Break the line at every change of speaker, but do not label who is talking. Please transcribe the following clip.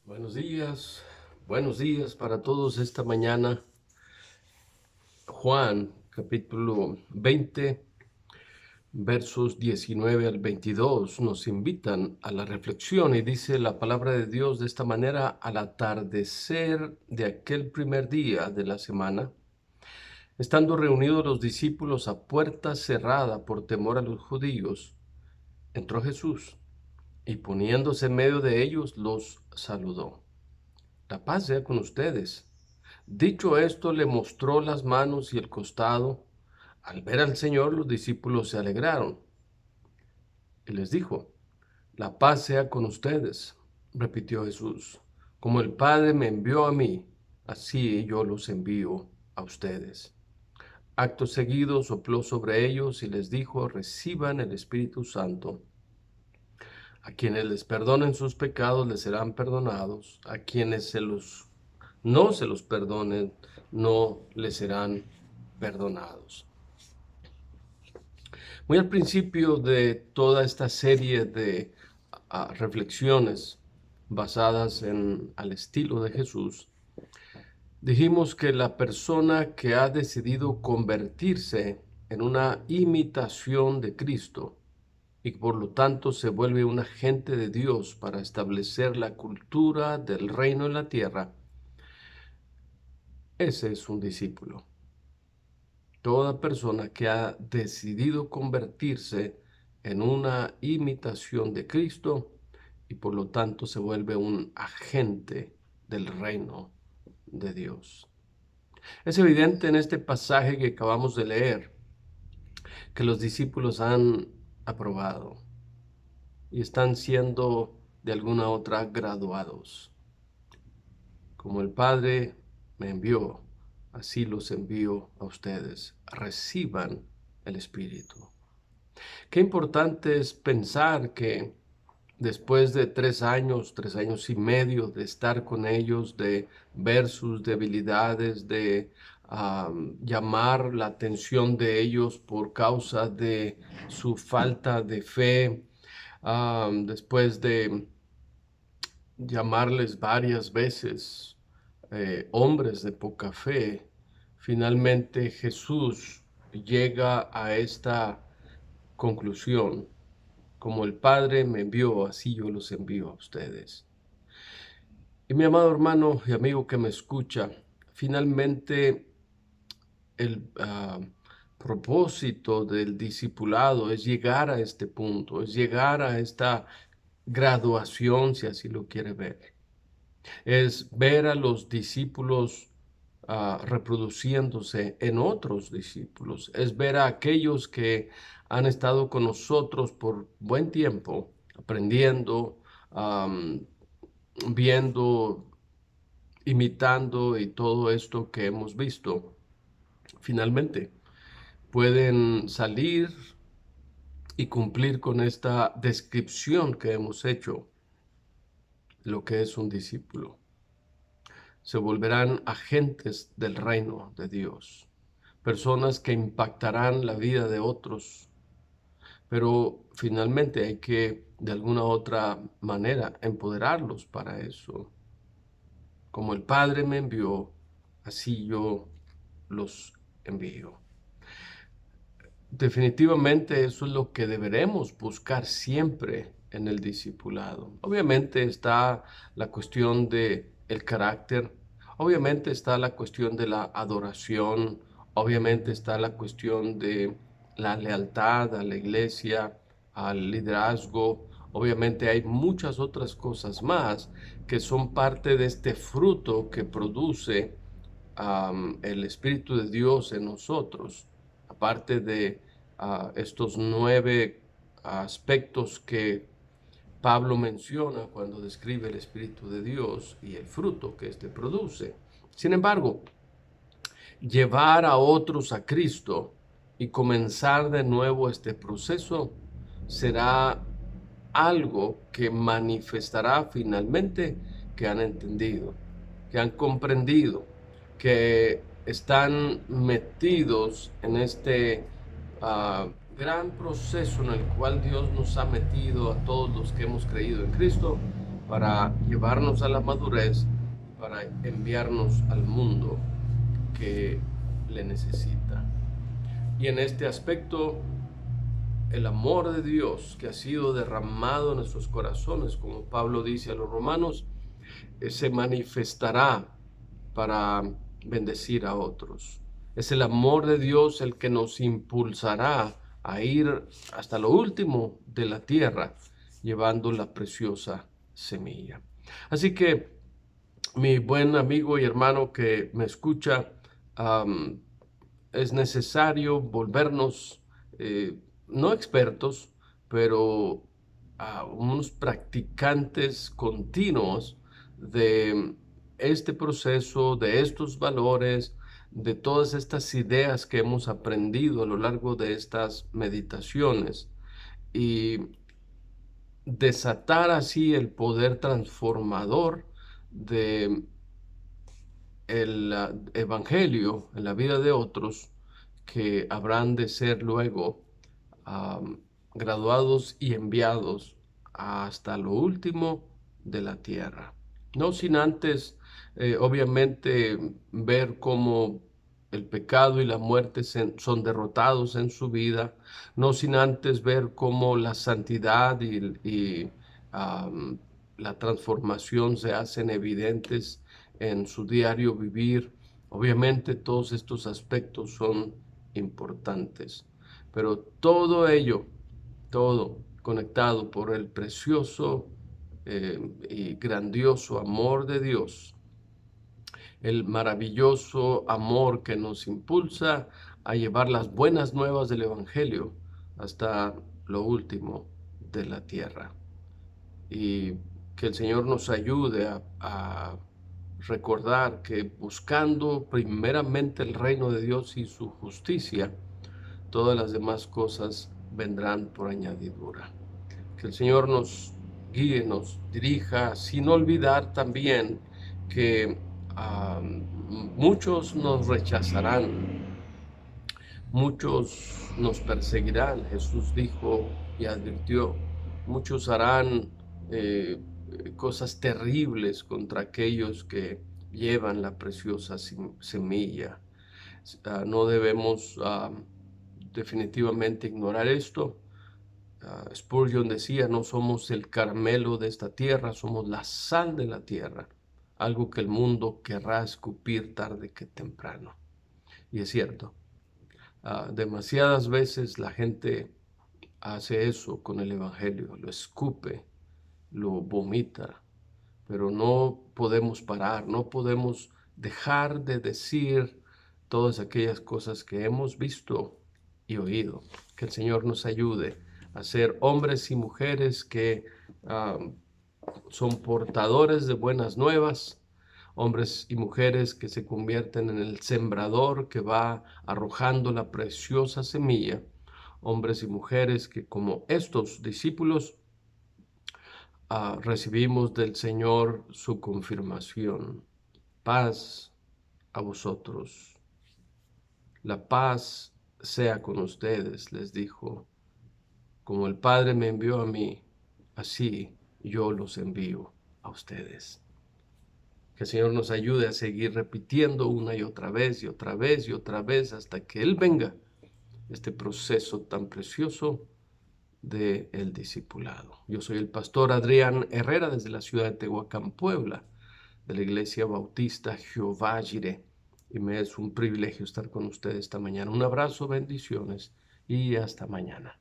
Buenos días para todos esta mañana. Juan, capítulo 20, versos 19 al 22, nos invitan a la reflexión y dice la palabra de Dios de esta manera: al atardecer de aquel primer día de la semana, estando reunidos los discípulos a puerta cerrada por temor a los judíos, entró Jesús y poniéndose en medio de ellos los saludó. La paz sea con ustedes. Dicho esto, le mostró las manos y el costado. Al ver al Señor, los discípulos se alegraron. Y les dijo: la paz sea con ustedes. Repitió Jesús: como el Padre me envió a mí, así yo los envío a ustedes. Acto seguido sopló sobre ellos y les dijo: reciban el Espíritu Santo. A quienes les perdonen sus pecados les serán perdonados. A quienes no se los perdonen, no les serán perdonados. Muy al principio de toda esta serie de reflexiones basadas al estilo de Jesús, dijimos que la persona que ha decidido convertirse en una imitación de Cristo y por lo tanto se vuelve un agente de Dios para establecer la cultura del reino en la tierra, ese es un discípulo. Toda persona que ha decidido convertirse en una imitación de Cristo y por lo tanto se vuelve un agente del reino de Dios. Es evidente en este pasaje que acabamos de leer que los discípulos han aprobado y están siendo de alguna otra graduados. Como el Padre me envió, así los envío a ustedes. Reciban el Espíritu. Qué importante es pensar que después de 3 años, 3 años y medio de estar con ellos, de ver sus debilidades, de llamar la atención de ellos por causa de su falta de fe, después de llamarles varias veces hombres de poca fe, finalmente Jesús llega a esta conclusión: como el Padre me envió, así yo los envío a ustedes. Y mi amado hermano y amigo que me escucha, finalmente el propósito del discipulado es llegar a este punto, es llegar a esta graduación, si así lo quiere ver. Es ver a los discípulos reproduciéndose en otros discípulos, es ver a aquellos que han estado con nosotros por buen tiempo, aprendiendo, viendo, imitando y todo esto que hemos visto. Finalmente, pueden salir y cumplir con esta descripción que hemos hecho, lo que es un discípulo. Se volverán agentes del reino de Dios, personas que impactarán la vida de otros, pero finalmente hay que de alguna otra manera empoderarlos para eso. Como el Padre me envió, así yo los envío. Definitivamente eso es lo que deberemos buscar siempre en el discipulado. Obviamente está la cuestión de el carácter, obviamente está la cuestión de la adoración, obviamente está la cuestión de la lealtad a la iglesia, al liderazgo. Obviamente hay muchas otras cosas más que son parte de este fruto que produce el Espíritu de Dios en nosotros, aparte de estos 9 aspectos que Pablo menciona cuando describe el Espíritu de Dios y el fruto que éste produce. Sin embargo, llevar a otros a Cristo y comenzar de nuevo este proceso será algo que manifestará finalmente que han entendido, que han comprendido, que están metidos en este gran proceso en el cual Dios nos ha metido a todos los que hemos creído en Cristo para llevarnos a la madurez, para enviarnos al mundo que le necesita. Y en este aspecto, el amor de Dios que ha sido derramado en nuestros corazones, como Pablo dice a los romanos, se manifestará para bendecir a otros. Es el amor de Dios el que nos impulsará a ir hasta lo último de la tierra, llevando la preciosa semilla. Así que, mi buen amigo y hermano que me escucha, es necesario volvernos, no expertos, pero unos practicantes continuos de este proceso, de estos valores, de todas estas ideas que hemos aprendido a lo largo de estas meditaciones, y desatar así el poder transformador de el evangelio en la vida de otros, que habrán de ser luego graduados y enviados hasta lo último de la tierra. No sin antes, obviamente, ver cómo el pecado y la muerte son derrotados en su vida, no sin antes ver cómo la santidad y la transformación se hacen evidentes en su diario vivir. Obviamente todos estos aspectos son importantes, pero todo ello, todo conectado por el precioso y grandioso amor de Dios, el maravilloso amor que nos impulsa a llevar las buenas nuevas del Evangelio hasta lo último de la tierra. Y que el Señor nos ayude a recordar que buscando primeramente el reino de Dios y su justicia, todas las demás cosas vendrán por añadidura. Que el Señor nos guíe, nos dirija, sin olvidar también que muchos nos rechazarán, muchos nos perseguirán. Jesús dijo y advirtió, muchos harán cosas terribles contra aquellos que llevan la preciosa semilla. No debemos definitivamente ignorar esto. Spurgeon decía, no somos el caramelo de esta tierra, somos la sal de la tierra, algo que el mundo querrá escupir tarde que temprano. Y es cierto, demasiadas veces la gente hace eso con el Evangelio, lo escupe, lo vomita, pero no podemos parar, no podemos dejar de decir todas aquellas cosas que hemos visto y oído. Que el Señor nos ayude a ser hombres y mujeres que son portadores de buenas nuevas, hombres y mujeres que se convierten en el sembrador que va arrojando la preciosa semilla, hombres y mujeres que, como estos discípulos, recibimos del Señor su confirmación. Paz a vosotros. La paz sea con ustedes, les dijo. Como el Padre me envió a mí, así yo los envío a ustedes. Que el Señor nos ayude a seguir repitiendo una y otra vez y otra vez y otra vez hasta que Él venga, este proceso tan precioso del discipulado. Yo soy el pastor Adrián Herrera desde la ciudad de Tehuacán, Puebla, de la Iglesia Bautista Jehová Jireh, y me es un privilegio estar con ustedes esta mañana. Un abrazo, bendiciones y hasta mañana.